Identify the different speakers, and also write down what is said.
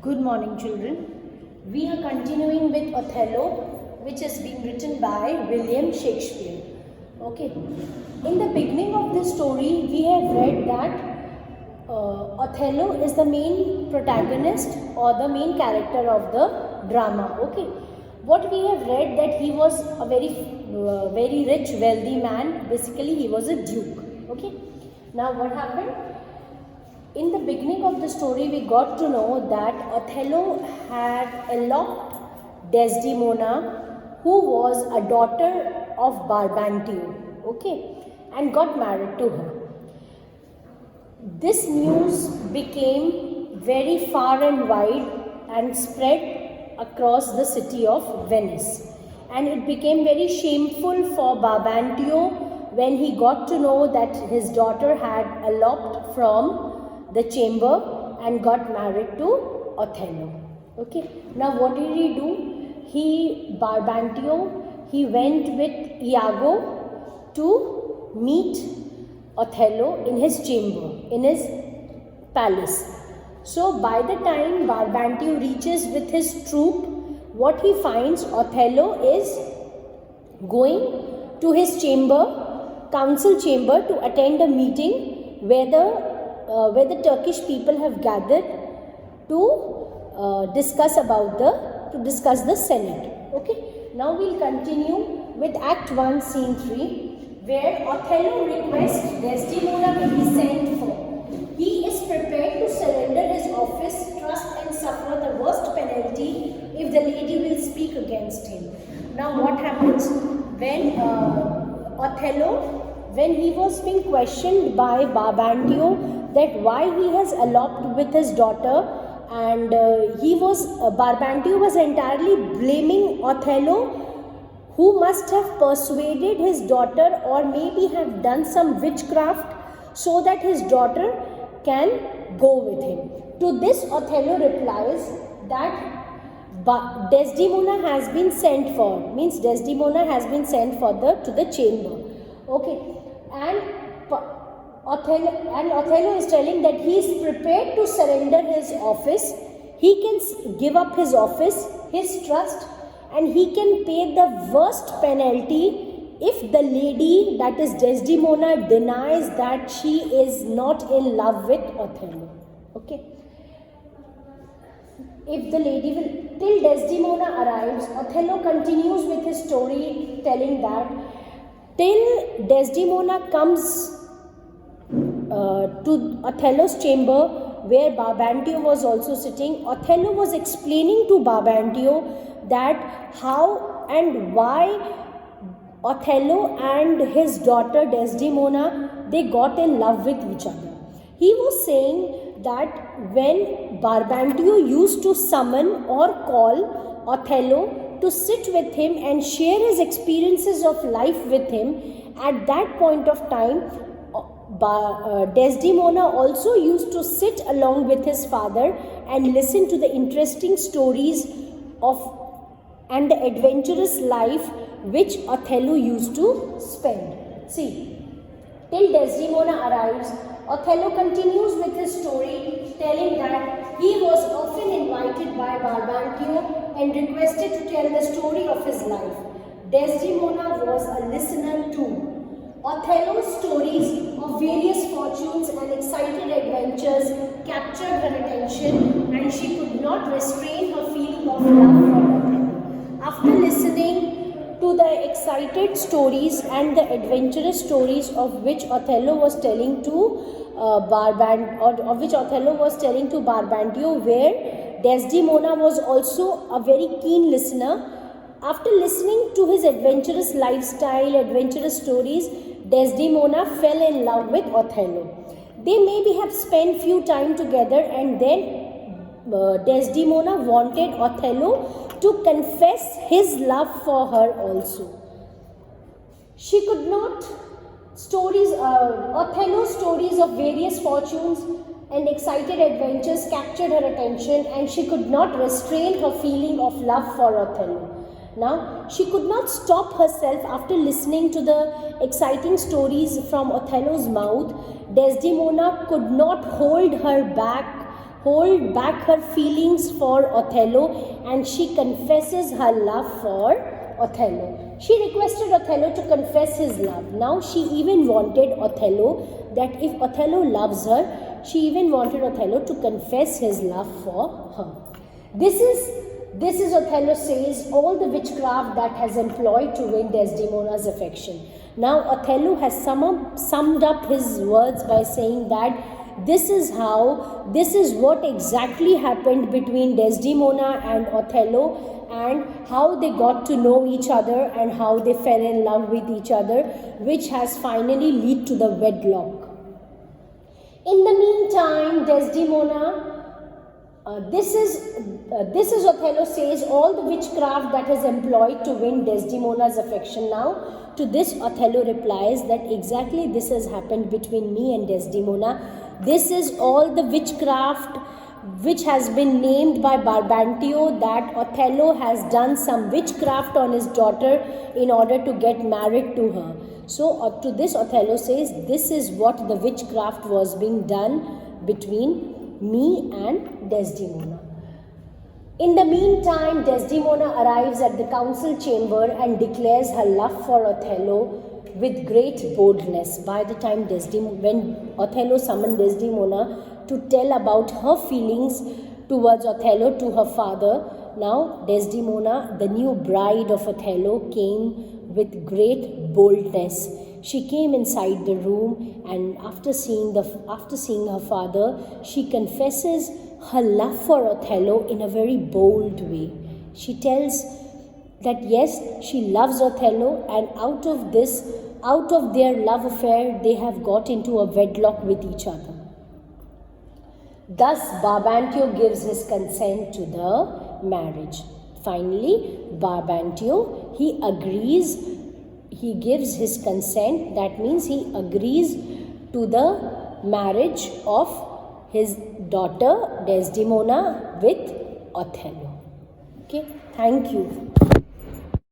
Speaker 1: Good morning, children. We are continuing with Othello, which is being written by William Shakespeare. Okay. In the beginning of the story, we have read that Othello is the main protagonist or the main character of the drama. Okay. What we have read that he was a very rich, wealthy man. Basically, he was a duke. Okay. Now, what happened? In the beginning of the story, we got to know that Othello had eloped Desdemona, who was a daughter of Barbantio, okay, and got married to her. This news became very far and wide and spread across the city of Venice. And it became very shameful for Barbantio when he got to know that his daughter had eloped from the chamber and got married to Othello. Okay. Now what did he do? Barbantio, he went with Iago to meet Othello in his chamber, in his palace. So by the time Barbantio reaches with his troop, what he finds, Othello is going to his chamber, council chamber, to attend a meeting where the Turkish people have gathered to discuss the Senate. Okay. Now we'll continue with Act 1, Scene 3, where Othello requests Desdemona may be sent for. He is prepared to surrender his office, trust and suffer the worst penalty if the lady will speak against him. Now what happens when Othello, when he was being questioned by Barbantio that why he has eloped with his daughter, and Barbantio was entirely blaming Othello, who must have persuaded his daughter or maybe have done some witchcraft so that his daughter can go with him. To this, Othello replies that Desdemona has been sent for, means Desdemona has been sent for to the chamber. Okay, and Othello is telling that he is prepared to surrender his office, he can give up his office, his trust, and he can pay the worst penalty if the lady, that is Desdemona, denies that she is not in love with Othello. Okay. If the lady will, till Desdemona arrives, Othello continues with his story telling that till Desdemona comes to Othello's chamber where Barbantio was also sitting, Othello was explaining to Barbantio that how and why Othello and his daughter Desdemona, they got in love with each other. He was saying that when Barbantio used to summon or call Othello to sit with him and share his experiences of life with him, at that point of time Desdemona also used to sit along with his father and listen to the interesting stories and the adventurous life which Othello used to spend. See, till Desdemona arrives, Othello continues with his story telling that he was often invited by Barbantio and requested to tell the story of his life. Desdemona was a listener too. Othello's stories of various fortunes and exciting adventures captured her attention, and she could not restrain her feeling of love for Othello. After listening to the excited stories and the adventurous stories of which Othello was telling to Barbantio, where Desdemona was also a very keen listener. After listening to his adventurous lifestyle, adventurous stories, Desdemona fell in love with Othello. They maybe have spent few time together, and then Desdemona wanted Othello to confess his love for her also. She could not Othello's stories of various fortunes and excited adventures captured her attention, and she could not restrain her feeling of love for Othello. Now, she could not stop herself after listening to the exciting stories from Othello's mouth. Desdemona could not hold her back hold back her feelings for Othello, and she confesses her love for Othello. She requested Othello to confess his love. Now she even wanted Othello, that if Othello loves her, she even wanted Othello to confess his love for her. This is Othello says all the witchcraft that has employed to win Desdemona's affection. Now Othello has summed up his words by saying that this is what exactly happened between Desdemona and Othello, and how they got to know each other and how they fell in love with each other, which has finally led to the wedlock. In the meantime, Desdemona, this is Othello says all the witchcraft that is employed to win Desdemona's affection. Now, to this Othello replies that exactly this has happened between me and Desdemona. This is all the witchcraft which has been named by Barbantio, that Othello has done some witchcraft on his daughter in order to get married to her. So to this Othello says this is what the witchcraft was being done between me and Desdemona. In the meantime, Desdemona arrives at the council chamber and declares her love for Othello with great boldness. By the time when Othello summoned Desdemona to tell about her feelings towards Othello to her father, now Desdemona, the new bride of Othello, came with great boldness. She came inside the room, and after seeing her father, she confesses her love for Othello in a very bold way. She tells that yes, she loves Othello, and out of their love affair, they have got into a wedlock with each other. Thus, Barbantio gives his consent to the marriage. Finally, Barbantio, he gives his consent. That means he agrees to the marriage of his daughter Desdemona with Othello. Okay, thank you.